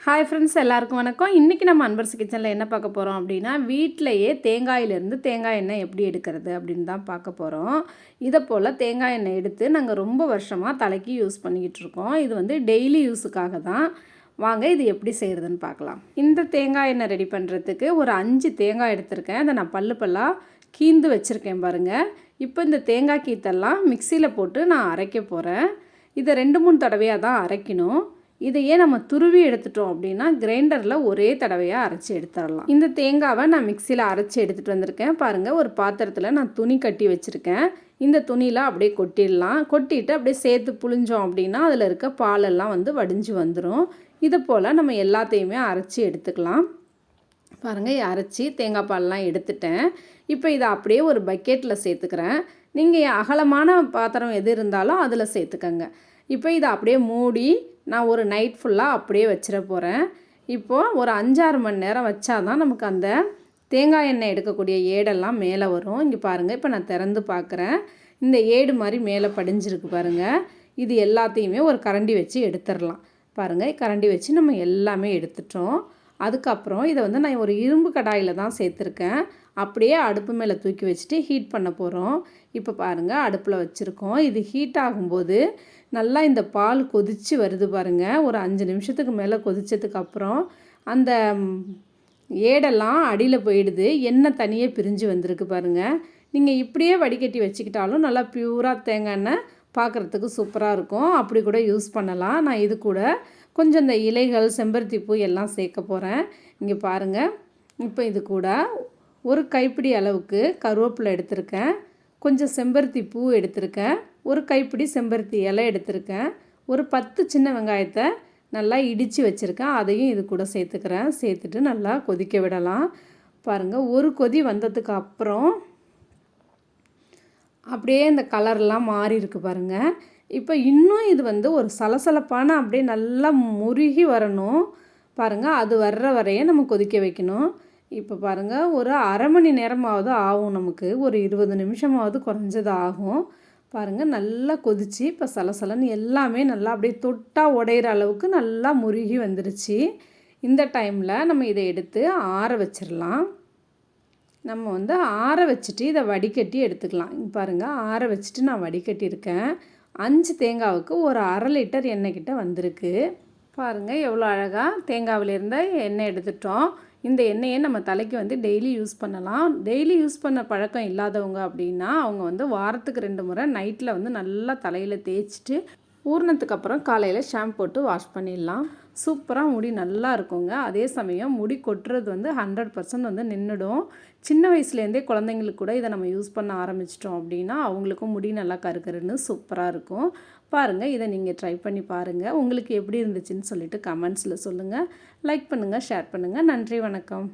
Hi friends, எல்லாருக்கும் வணக்கம். இன்றைக்கி நம்ம அன்பரசி கிச்சனில் என்ன பார்க்க போகிறோம் அப்படின்னா, வீட்டிலையே தேங்காயிலேருந்து தேங்காய் எண்ணெய் எப்படி எடுக்கிறது அப்படின்னு தான் பார்க்க போகிறோம். இதை போல் தேங்காய் எண்ணெய் எடுத்து நாங்கள் ரொம்ப வருஷமாக தலைக்கு யூஸ் பண்ணிக்கிட்டு இருக்கோம். இது வந்து டெய்லி யூஸுக்காக தான். வாங்க இது எப்படி செய்கிறதுன்னு பார்க்கலாம். இந்த தேங்காய் எண்ணெய் ரெடி பண்ணுறதுக்கு ஒரு 5 தேங்காய் எடுத்திருக்கேன். அதை நான் பல்லாக கீந்து வச்சுருக்கேன் பாருங்கள். இப்போ இந்த தேங்காய் கீத்தெல்லாம் மிக்சியில் போட்டு நான் அரைக்க போகிறேன். இதை 2-3 தடவையாக தான் அரைக்கணும். இதையே நம்ம துருவி எடுத்துட்டோம் அப்படின்னா கிரைண்டரில் ஒரே தடவையாக அரைச்சி எடுத்துடலாம். இந்த தேங்காவை நான் மிக்சியில் அரைச்சி எடுத்துகிட்டு வந்திருக்கேன் பாருங்கள். ஒரு பாத்திரத்தில் நான் துணி கட்டி வச்சுருக்கேன். இந்த துணியில் அப்படியே கொட்டிடலாம். கொட்டிட்டு அப்படியே சேர்த்து புழிஞ்சோம் அப்படின்னா அதில் இருக்க பாலெல்லாம் வந்து வடிஞ்சு வந்துடும். இதை போல் நம்ம எல்லாத்தையுமே அரைச்சி எடுத்துக்கலாம். பாருங்கள், அரைச்சி தேங்காய் பாலெலாம் எடுத்துட்டேன். இப்போ இதை அப்படியே ஒரு பக்கெட்டில் சேர்த்துக்கிறேன். நீங்கள் அகலமான பாத்திரம் எது இருந்தாலும் அதில் சேர்த்துக்கங்க. இப்போ இதை அப்படியே மூடி நான் ஒரு நைட் ஃபுல்லாக அப்படியே வச்சிட போகிறேன். இப்போது ஒரு 5-6 மணி நேரம் வச்சா தான் நமக்கு அந்த தேங்காய் எண்ணெய் எடுக்கக்கூடிய ஏடெல்லாம் மேலே வரும். இங்கே பாருங்கள், இப்போ நான் திறந்து பார்க்குறேன். இந்த ஏடு மாதிரி மேலே படிஞ்சிருக்கு பாருங்கள். இது எல்லாத்தையுமே ஒரு கரண்டி வச்சு எடுத்துடலாம். பாருங்கள், கரண்டி வச்சு நம்ம எல்லாமே எடுத்துட்டோம். அதுக்கப்புறம் இதை வந்து நான் ஒரு இரும்பு கடாயில் தான் சேர்த்துருக்கேன். அப்படியே அடுப்பு மேலே தூக்கி வச்சுட்டு ஹீட் பண்ண போகிறோம். இப்போ பாருங்கள், அடுப்பில் வச்சுருக்கோம். இது ஹீட் ஆகும்போது நல்லா இந்த பால் கொதித்து வருது பாருங்கள். ஒரு 5 நிமிஷத்துக்கு மேலே கொதித்ததுக்கப்புறம் அந்த ஏடெல்லாம் அடியில் போயிடுது. எண்ணெய் தனியாக பிரிஞ்சு வந்திருக்கு பாருங்கள். நீங்கள் இப்படியே வடிகட்டி வச்சுக்கிட்டாலும் நல்லா பியூராக தேங்காய் எண்ணெய் பார்க்குறதுக்கு சூப்பராக இருக்கும். அப்படி கூட யூஸ் பண்ணலாம். நான் இது கூட கொஞ்சம் இந்த இலைகள், செம்பருத்தி பூ எல்லாம் சேர்க்க போகிறேன். இங்கே பாருங்கள், இப்போ இது கூட ஒரு கைப்பிடி அளவுக்கு கருவேப்பிலை எடுத்திருக்கேன். கொஞ்சம் செம்பருத்தி பூ எடுத்திருக்கேன். ஒரு கைப்பிடி செம்பருத்தி இலை எடுத்திருக்கேன். ஒரு 10 சின்ன வெங்காயத்தை நல்லா இடித்து வச்சுருக்கேன். அதையும் இது கூட சேர்த்துக்கிறேன். சேர்த்துட்டு நல்லா கொதிக்க விடலாம். பாருங்கள், ஒரு கொதி வந்ததுக்கு அப்புறம் அப்படியே இந்த கலர்லாம் மாறி இருக்குது பாருங்கள். இப்போ இன்னும் இது வந்து ஒரு சலசலப்பான அப்படியே நல்லா முருகி வரணும் பாருங்கள். அது வர்ற வரையே நம்ம கொதிக்க வைக்கணும். இப்போ பாருங்கள், ஒரு அரை மணி நேரமாவது ஆகும். நமக்கு ஒரு 20 நிமிஷமாவது குறைஞ்சது ஆகும். பாருங்கள், நல்லா கொதித்து இப்போ சலசலன்னு எல்லாமே நல்லா அப்படியே தொட்டால் உடையிற அளவுக்கு நல்லா முருகி வந்துருச்சு. இந்த டைமில் நம்ம இதை எடுத்து ஆற வச்சிடலாம். நம்ம வந்து ஆற வச்சுட்டு இதை வடிகட்டி எடுத்துக்கலாம். இங்கே பாருங்கள், ஆற வச்சுட்டு நான் வடிகட்டியிருக்கேன். 5 தேங்காவுக்கு ஒரு 1/2 லிட்டர் எண்ணெய் கிட்ட வந்திருக்கு. பாருங்கள், எவ்வளோ அழகாக தேங்காவிலேருந்து எண்ணெய் எடுத்துட்டோம். இந்த எண்ணெயை நம்ம தலைக்கு வந்து டெய்லி யூஸ் பண்ணலாம். டெய்லி யூஸ் பண்ண பழக்கம் இல்லாதவங்க அப்படின்னா அவங்க வந்து வாரத்துக்கு 2 முறை நைட்டில் வந்து நல்லா தலையில் தேய்ச்சிட்டு ஊறினதுக்கு அப்புறம் காலையில் ஷாம்பு போட்டு வாஷ் பண்ணிடலாம். சூப்பராக முடி நல்லா இருக்குங்க. அதே சமயம் முடி கொட்டுறது வந்து 100% வந்து நின்றுடும். சின்ன வயசுலேருந்தே குழந்தைங்களுக்கு கூட இதை நம்ம யூஸ் பண்ண ஆரம்பிச்சிட்டோம் அப்படின்னா அவங்களுக்கும் முடி நல்லா கருக்கருன்னு சூப்பராக இருக்கும். பாருங்கள், இதை நீங்கள் ட்ரை பண்ணி பாருங்கள். உங்களுக்கு எப்படி இருந்துச்சுன்னு சொல்லிட்டு கமெண்ட்ஸில் சொல்லுங்கள். லைக் பண்ணுங்கள், ஷேர் பண்ணுங்கள். நன்றி, வணக்கம்.